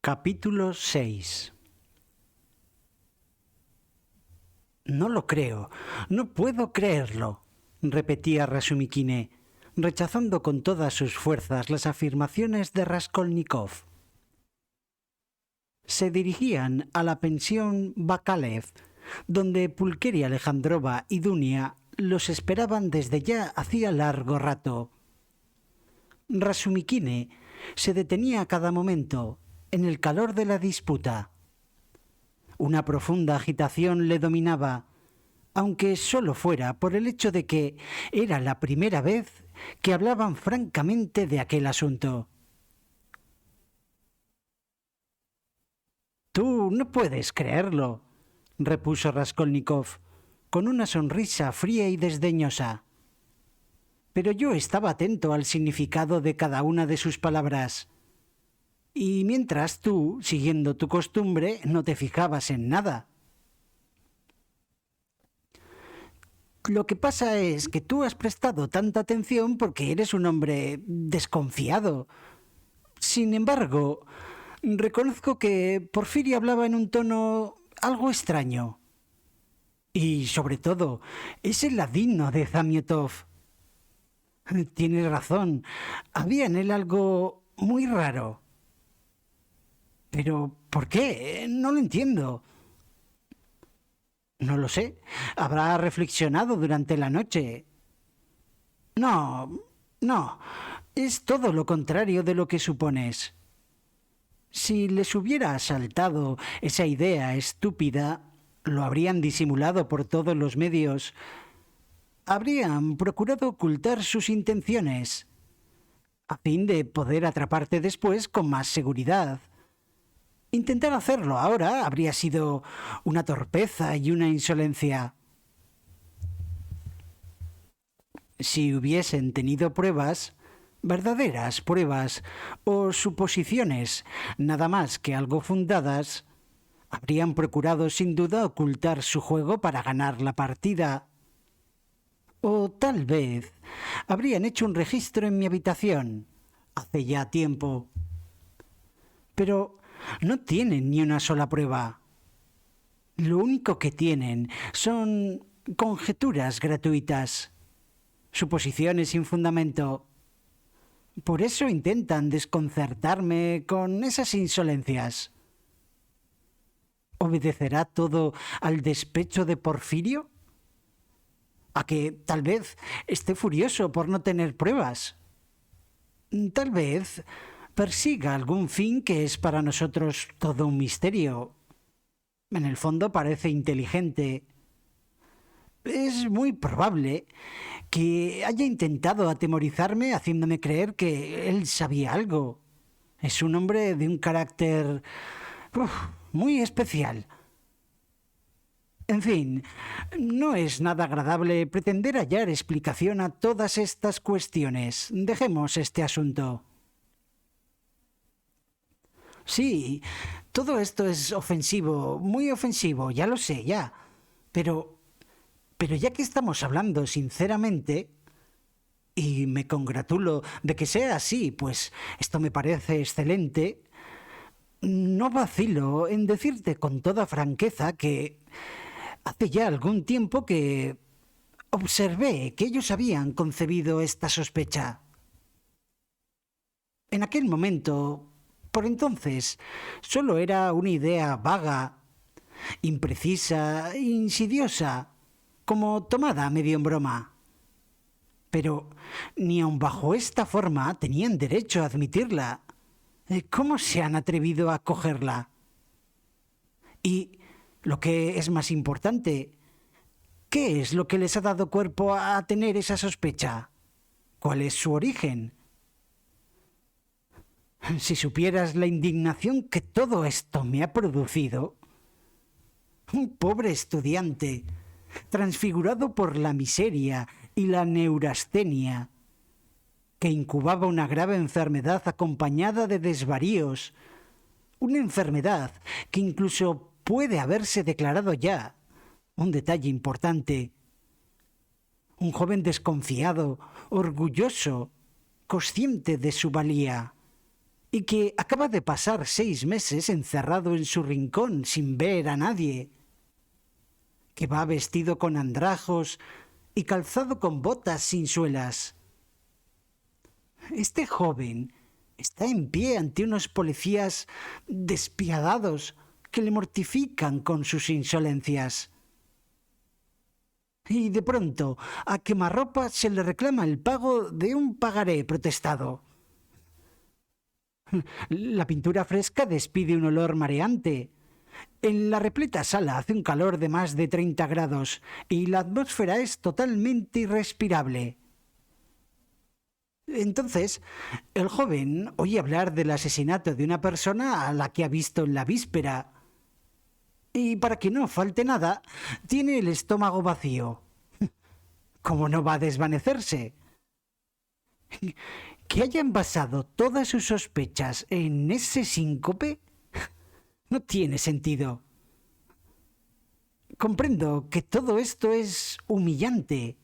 Capítulo 6. No lo creo, no puedo creerlo, repetía Rasumikine, rechazando con todas sus fuerzas las afirmaciones de Raskolnikov. Se dirigían a la pensión Bakalev, donde Pulqueria Alejandrova y Dunia los esperaban desde ya hacía largo rato. Rasumikine se detenía a cada momento en el calor de la disputa. Una profunda agitación le dominaba, aunque solo fuera por el hecho de que era la primera vez que hablaban francamente de aquel asunto. «Tú no puedes creerlo», repuso Raskolnikov, con una sonrisa fría y desdeñosa. Pero yo estaba atento al significado de cada una de sus palabras. Y mientras tú, siguiendo tu costumbre, no te fijabas en nada. Lo que pasa es que tú has prestado tanta atención porque eres un hombre desconfiado. Sin embargo, reconozco que Porfirio hablaba en un tono algo extraño. Y sobre todo, es el ladino de Zamiotov. Tienes razón, había en él algo muy raro. Pero, ¿por qué? No lo entiendo. No lo sé. Habrá reflexionado durante la noche. No. Es todo lo contrario de lo que supones. Si les hubiera asaltado esa idea estúpida, lo habrían disimulado por todos los medios. Habrían procurado ocultar sus intenciones, a fin de poder atraparte después con más seguridad. Intentar hacerlo ahora habría sido una torpeza y una insolencia. Si hubiesen tenido pruebas, verdaderas pruebas o suposiciones, nada más que algo fundadas, habrían procurado sin duda ocultar su juego para ganar la partida. O tal vez habrían hecho un registro en mi habitación, hace ya tiempo. Pero no tienen ni una sola prueba. Lo único que tienen son conjeturas gratuitas, suposiciones sin fundamento. Por eso intentan desconcertarme con esas insolencias. ¿Obedecerá todo al despecho de Porfirio? ¿A que tal vez esté furioso por no tener pruebas? Tal vez persiga algún fin que es para nosotros todo un misterio. En el fondo parece inteligente. Es muy probable que haya intentado atemorizarme haciéndome creer que él sabía algo. Es un hombre de un carácter muy especial. En fin, no es nada agradable pretender hallar explicación a todas estas cuestiones. Dejemos este asunto. Sí, todo esto es ofensivo, muy ofensivo, ya lo sé, ya. Pero ya que estamos hablando sinceramente, y me congratulo de que sea así, pues esto me parece excelente, no vacilo en decirte con toda franqueza que hace ya algún tiempo que observé que ellos habían concebido esta sospecha. En aquel momento, por entonces, solo era una idea vaga, imprecisa, insidiosa, como tomada medio en broma. Pero ni aun bajo esta forma tenían derecho a admitirla. ¿Cómo se han atrevido a cogerla? Y, lo que es más importante, ¿qué es lo que les ha dado cuerpo a tener esa sospecha? ¿Cuál es su origen? Si supieras la indignación que todo esto me ha producido. Un pobre estudiante, transfigurado por la miseria y la neurastenia, que incubaba una grave enfermedad acompañada de desvaríos, una enfermedad que incluso puede haberse declarado ya, un detalle importante. Un joven desconfiado, orgulloso, consciente de su valía, y que acaba de pasar 6 meses encerrado en su rincón sin ver a nadie, que va vestido con andrajos y calzado con botas sin suelas. Este joven está en pie ante unos policías despiadados que le mortifican con sus insolencias. Y de pronto, a quemarropa se le reclama el pago de un pagaré protestado. La pintura fresca despide un olor mareante. En la repleta sala hace un calor de más de 30 grados y la atmósfera es totalmente irrespirable. Entonces, el joven oye hablar del asesinato de una persona a la que ha visto en la víspera. Y para que no falte nada, tiene el estómago vacío. ¿Cómo no va a desvanecerse? Que hayan basado todas sus sospechas en ese síncope no tiene sentido. Comprendo que todo esto es humillante,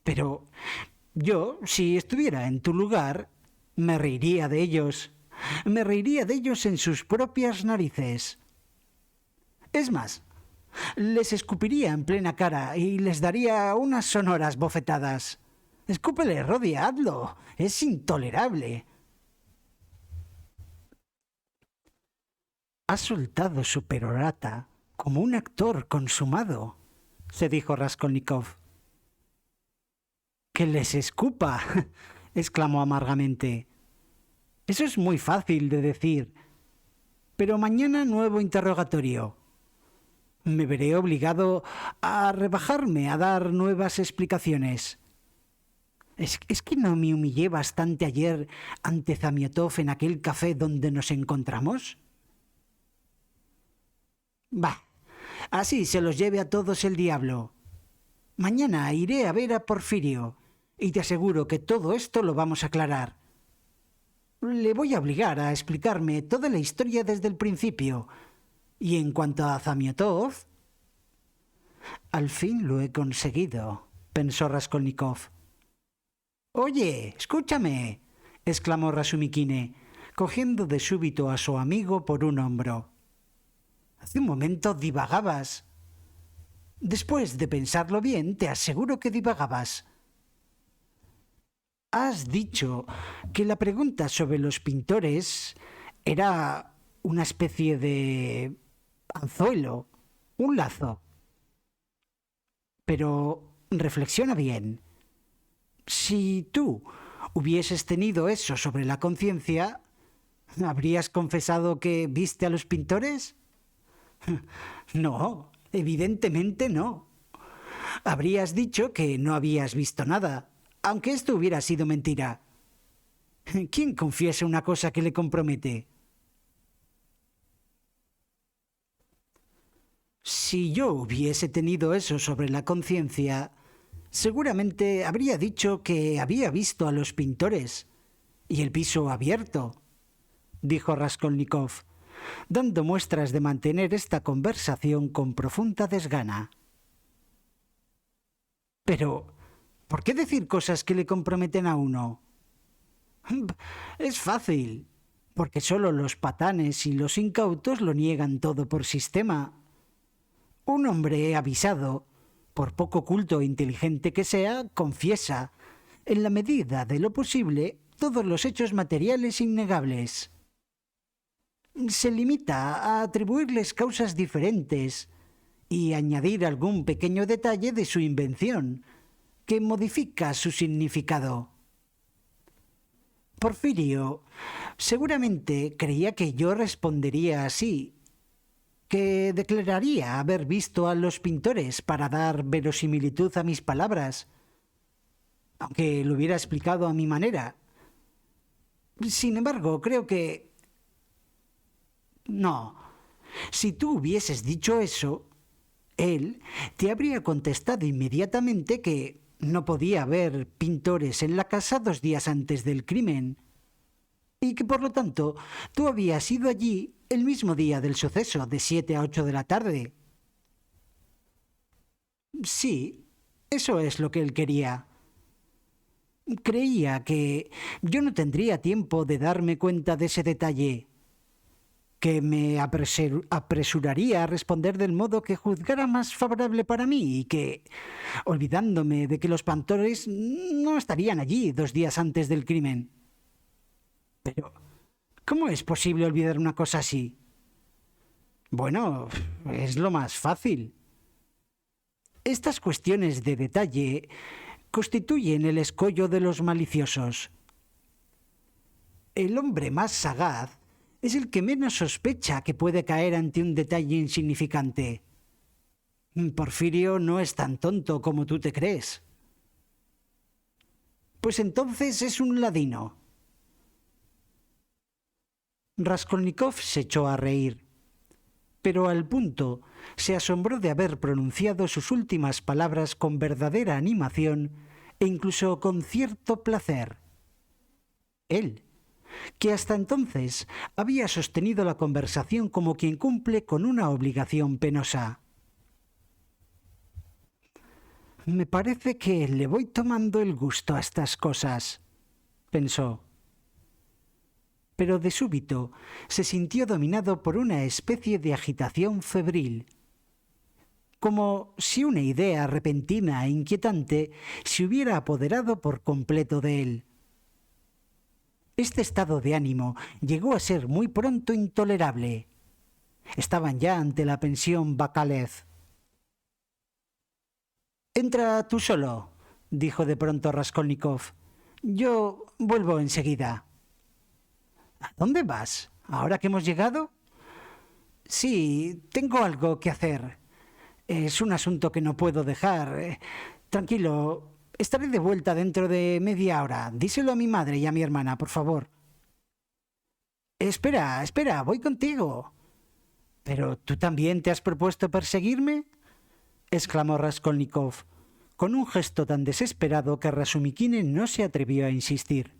pero yo, si estuviera en tu lugar, me reiría de ellos. Me reiría de ellos en sus propias narices. Es más, les escupiría en plena cara y les daría unas sonoras bofetadas. Escúpele, Roddy, hazlo. Es intolerable. Ha soltado su perorata como un actor consumado, se dijo Raskolnikov. —¡Que les escupa! —exclamó amargamente. Eso es muy fácil de decir. Pero mañana nuevo interrogatorio. Me veré obligado a rebajarme, a dar nuevas explicaciones. ¿Es que no me humillé bastante ayer ante Zamiotov en aquel café donde nos encontramos? Bah, así se los lleve a todos el diablo. Mañana iré a ver a Porfirio y te aseguro que todo esto lo vamos a aclarar. Le voy a obligar a explicarme toda la historia desde el principio. Y en cuanto a Zamiotov... Al fin lo he conseguido, pensó Raskolnikov. —Oye, escúchame —exclamó Rasumikine, cogiendo de súbito a su amigo por un hombro. Hace un momento divagabas. Después de pensarlo bien, te aseguro que divagabas. Has dicho que la pregunta sobre los pintores era una especie de anzuelo, un lazo. Pero reflexiona bien. Si tú hubieses tenido eso sobre la conciencia, ¿habrías confesado que viste a los pintores? No, evidentemente no. Habrías dicho que no habías visto nada, aunque esto hubiera sido mentira. ¿Quién confiesa una cosa que le compromete? Si yo hubiese tenido eso sobre la conciencia, seguramente habría dicho que había visto a los pintores y el piso abierto, dijo Raskolnikov, dando muestras de mantener esta conversación con profunda desgana. Pero, ¿por qué decir cosas que le comprometen a uno? Es fácil, porque solo los patanes y los incautos lo niegan todo por sistema. Un hombre avisado, por poco culto e inteligente que sea, confiesa, en la medida de lo posible, todos los hechos materiales innegables. Se limita a atribuirles causas diferentes y añadir algún pequeño detalle de su invención, que modifica su significado. Porfirio seguramente creía que yo respondería así, que declararía haber visto a los pintores para dar verosimilitud a mis palabras, aunque lo hubiera explicado a mi manera. Sin embargo, creo que... No, si tú hubieses dicho eso, él te habría contestado inmediatamente que no podía haber pintores en la casa 2 días antes del crimen, y que por lo tanto tú habías ido allí el mismo día del suceso, de 7 a 8 de la tarde. Sí, eso es lo que él quería. creía que yo no tendría tiempo de darme cuenta de ese detalle, que me apresuraría a responder del modo que juzgara más favorable para mí y que, olvidándome de que los pastores no estarían allí 2 días antes del crimen. Pero, ¿cómo es posible olvidar una cosa así? Bueno, es lo más fácil. Estas cuestiones de detalle constituyen el escollo de los maliciosos. El hombre más sagaz es el que menos sospecha que puede caer ante un detalle insignificante. Porfirio no es tan tonto como tú te crees. Pues entonces es un ladino. Raskolnikov se echó a reír, pero al punto se asombró de haber pronunciado sus últimas palabras con verdadera animación e incluso con cierto placer. Él, que hasta entonces había sostenido la conversación como quien cumple con una obligación penosa. Me parece que le voy tomando el gusto a estas cosas, pensó. Pero de súbito se sintió dominado por una especie de agitación febril, como si una idea repentina e inquietante se hubiera apoderado por completo de él. Este estado de ánimo llegó a ser muy pronto intolerable. Estaban ya ante la pensión Bakalev. «Entra tú solo», dijo de pronto Raskolnikov. «Yo vuelvo enseguida». «¿A dónde vas? ¿Ahora que hemos llegado?» «Sí, tengo algo que hacer. Es un asunto que no puedo dejar. Tranquilo, estaré de vuelta dentro de media hora. Díselo a mi madre y a mi hermana, por favor». «Espera, espera, voy contigo». «¿Pero tú también te has propuesto perseguirme?», exclamó Raskolnikov, con un gesto tan desesperado que Rasumikine no se atrevió a insistir.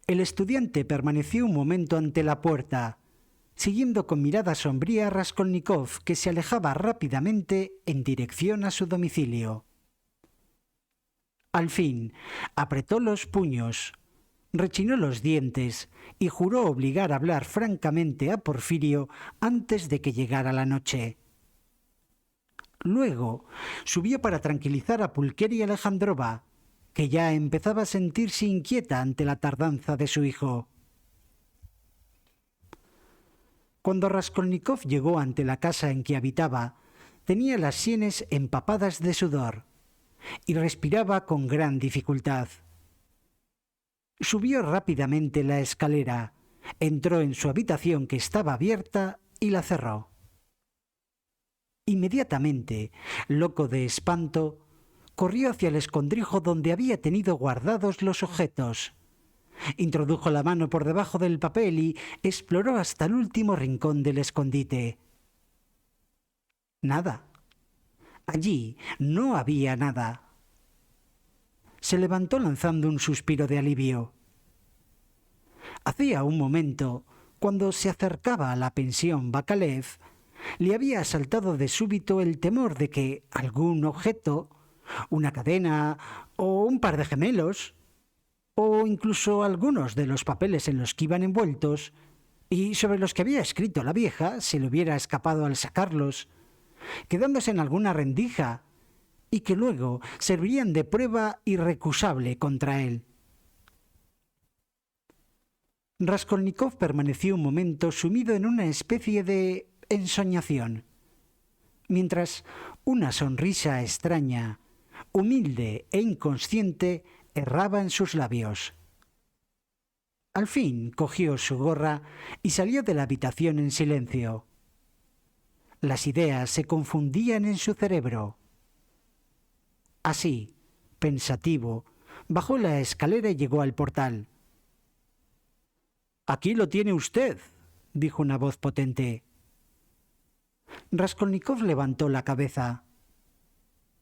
El estudiante permaneció un momento ante la puerta, siguiendo con mirada sombría a Raskolnikov, que se alejaba rápidamente en dirección a su domicilio. Al fin, apretó los puños, rechinó los dientes y juró obligar a hablar francamente a Porfirio antes de que llegara la noche. Luego subió para tranquilizar a Pulqueria Alejandrova, que ya empezaba a sentirse inquieta ante la tardanza de su hijo. Cuando Raskolnikov llegó ante la casa en que habitaba, tenía las sienes empapadas de sudor y respiraba con gran dificultad. Subió rápidamente la escalera, entró en su habitación que estaba abierta y la cerró. Inmediatamente, loco de espanto, corrió hacia el escondrijo donde había tenido guardados los objetos. Introdujo la mano por debajo del papel y exploró hasta el último rincón del escondite. Nada. Allí no había nada. Se levantó lanzando un suspiro de alivio. Hacía un momento, cuando se acercaba a la pensión Bakalev, le había asaltado de súbito el temor de que algún objeto, una cadena o un par de gemelos, o incluso algunos de los papeles en los que iban envueltos y sobre los que había escrito la vieja, se le hubiera escapado al sacarlos, quedándose en alguna rendija, y que luego servirían de prueba irrecusable contra él. Raskolnikov permaneció un momento sumido en una especie de ensoñación, mientras una sonrisa extraña, humilde e inconsciente, erraba en sus labios. Al fin cogió su gorra y salió de la habitación en silencio. Las ideas se confundían en su cerebro. Así, pensativo, bajó la escalera y llegó al portal. «Aquí lo tiene usted», dijo una voz potente. Raskolnikov levantó la cabeza.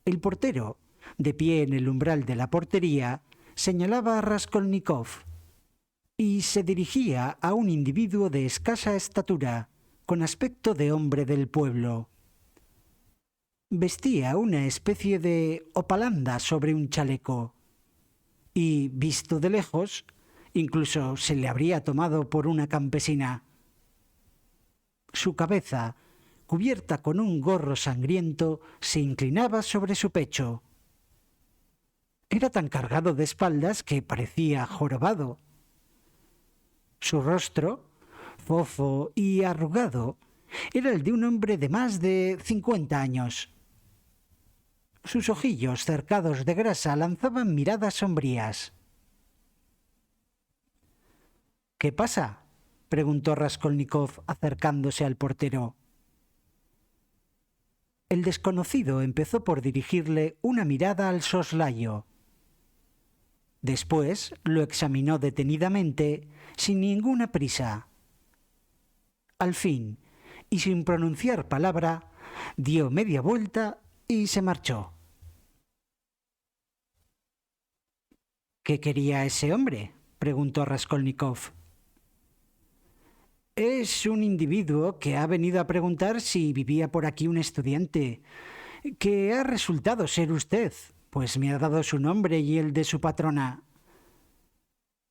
El portero, de pie en el umbral de la portería, señalaba a Raskolnikov y se dirigía a un individuo de escasa estatura, con aspecto de hombre del pueblo. Vestía una especie de hopalanda sobre un chaleco y, visto de lejos, incluso se le habría tomado por una campesina. Su cabeza, cubierta con un gorro sangriento, se inclinaba sobre su pecho. Era tan cargado de espaldas que parecía jorobado. Su rostro, fofo y arrugado, era el de un hombre de más de 50 años. Sus ojillos cercados de grasa lanzaban miradas sombrías. —¿Qué pasa? —preguntó Raskolnikov acercándose al portero. El desconocido empezó por dirigirle una mirada al soslayo. Después lo examinó detenidamente, sin ninguna prisa. Al fin, y sin pronunciar palabra, dio media vuelta y se marchó. —¿Qué quería ese hombre? —preguntó Raskolnikov. —Es un individuo que ha venido a preguntar si vivía por aquí un estudiante, que ha resultado ser usted, pues me ha dado su nombre y el de su patrona.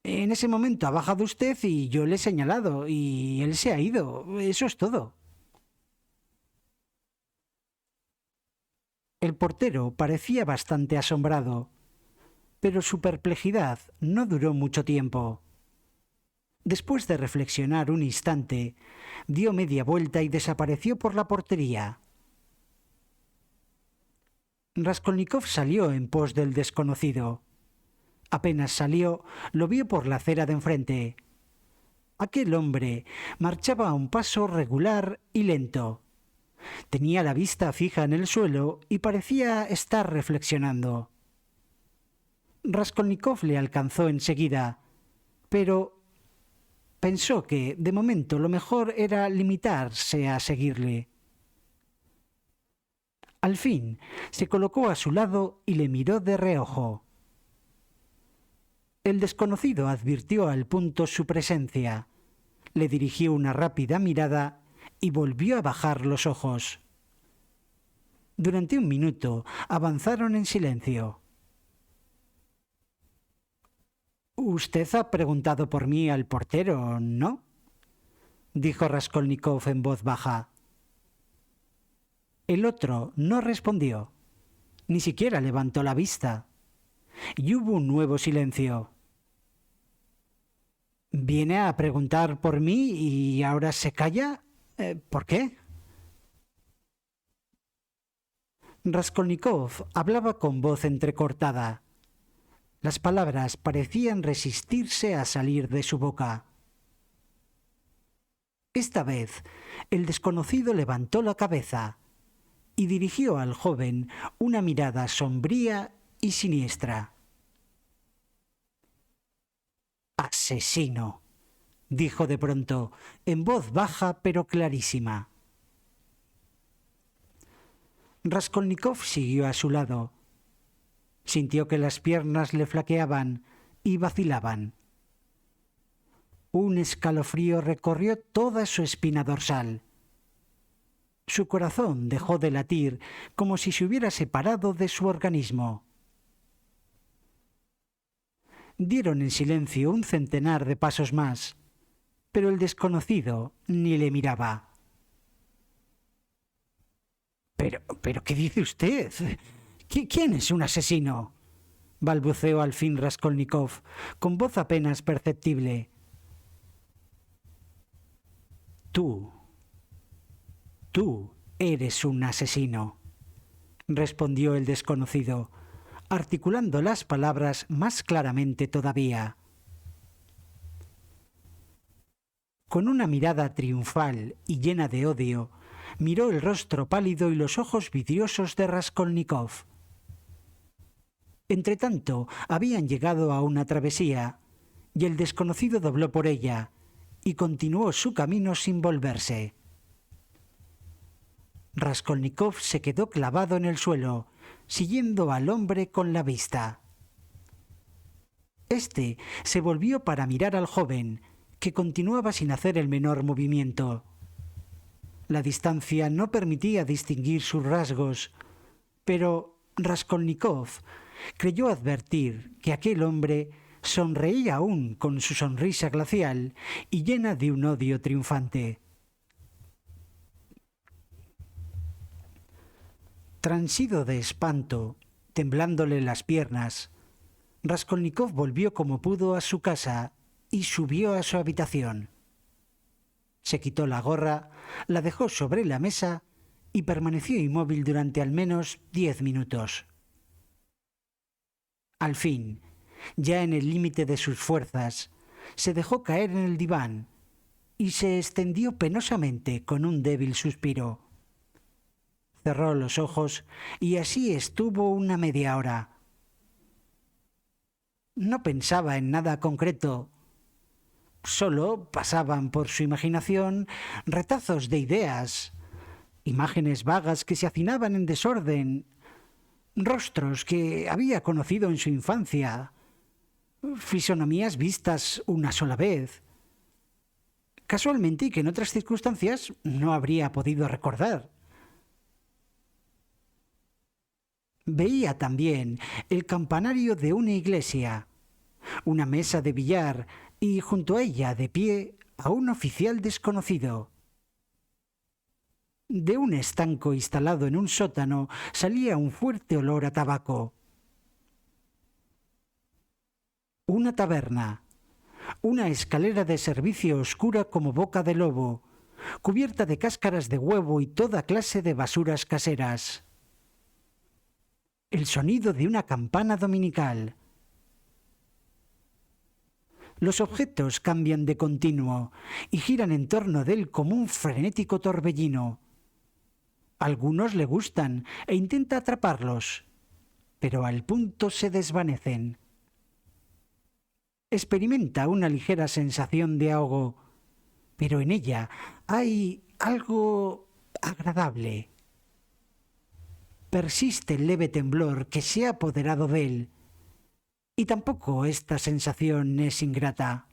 En ese momento ha bajado usted y yo le he señalado, y él se ha ido. Eso es todo. El portero parecía bastante asombrado, pero su perplejidad no duró mucho tiempo. Después de reflexionar un instante, dio media vuelta y desapareció por la portería. Raskolnikov salió en pos del desconocido. Apenas salió, lo vio por la acera de enfrente. Aquel hombre marchaba a un paso regular y lento. Tenía la vista fija en el suelo y parecía estar reflexionando. Raskolnikov le alcanzó enseguida, pero pensó que, de momento, lo mejor era limitarse a seguirle. Al fin, se colocó a su lado y le miró de reojo. El desconocido advirtió al punto su presencia, le dirigió una rápida mirada y volvió a bajar los ojos. Durante un minuto avanzaron en silencio. —Usted ha preguntado por mí al portero, ¿no? —dijo Raskolnikov en voz baja. El otro no respondió, ni siquiera levantó la vista, y hubo un nuevo silencio. —¿Viene a preguntar por mí y ahora se calla? ¿Por qué? Raskolnikov hablaba con voz entrecortada. Las palabras parecían resistirse a salir de su boca. Esta vez, el desconocido levantó la cabeza y dirigió al joven una mirada sombría y siniestra. —Asesino —dijo de pronto, en voz baja pero clarísima. Raskolnikov siguió a su lado. Sintió que las piernas le flaqueaban y vacilaban. Un escalofrío recorrió toda su espina dorsal. Su corazón dejó de latir como si se hubiera separado de su organismo. Dieron en silencio un centenar de pasos más, pero el desconocido ni le miraba. ¿Pero qué dice usted? ¿Quién es un asesino? Balbuceó al fin Raskolnikov, con voz apenas perceptible. Tú eres un asesino, respondió el desconocido, articulando las palabras más claramente todavía. Con una mirada triunfal y llena de odio, miró el rostro pálido y los ojos vidriosos de Raskolnikov. Entretanto, habían llegado a una travesía, y el desconocido dobló por ella y continuó su camino sin volverse. Raskolnikov se quedó clavado en el suelo, siguiendo al hombre con la vista. Este se volvió para mirar al joven, que continuaba sin hacer el menor movimiento. La distancia no permitía distinguir sus rasgos, Pero Raskolnikov creyó advertir que aquel hombre sonreía aún con su sonrisa glacial y llena de un odio triunfante. Transido de espanto, temblándole las piernas, Raskolnikov volvió como pudo a su casa y subió a su habitación. Se quitó la gorra, la dejó sobre la mesa y permaneció inmóvil durante al menos 10 minutos. Al fin, ya en el límite de sus fuerzas, se dejó caer en el diván y se extendió penosamente con un débil suspiro. Cerró los ojos y así estuvo una media hora. No pensaba en nada concreto. Solo pasaban por su imaginación retazos de ideas, imágenes vagas que se hacinaban en desorden, rostros que había conocido en su infancia, fisonomías vistas una sola vez, casualmente y que en otras circunstancias no habría podido recordar. Veía también el campanario de una iglesia, una mesa de billar y junto a ella de pie a un oficial desconocido. De un estanco instalado en un sótano salía un fuerte olor a tabaco. Una taberna, una escalera de servicio oscura como boca de lobo, cubierta de cáscaras de huevo y toda clase de basuras caseras. El sonido de una campana dominical. Los objetos cambian de continuo y giran en torno de él como un frenético torbellino. Algunos le gustan e intenta atraparlos, pero al punto se desvanecen. Experimenta una ligera sensación de ahogo, pero en ella hay algo agradable. Persiste el leve temblor que se ha apoderado de él, y tampoco esta sensación es ingrata.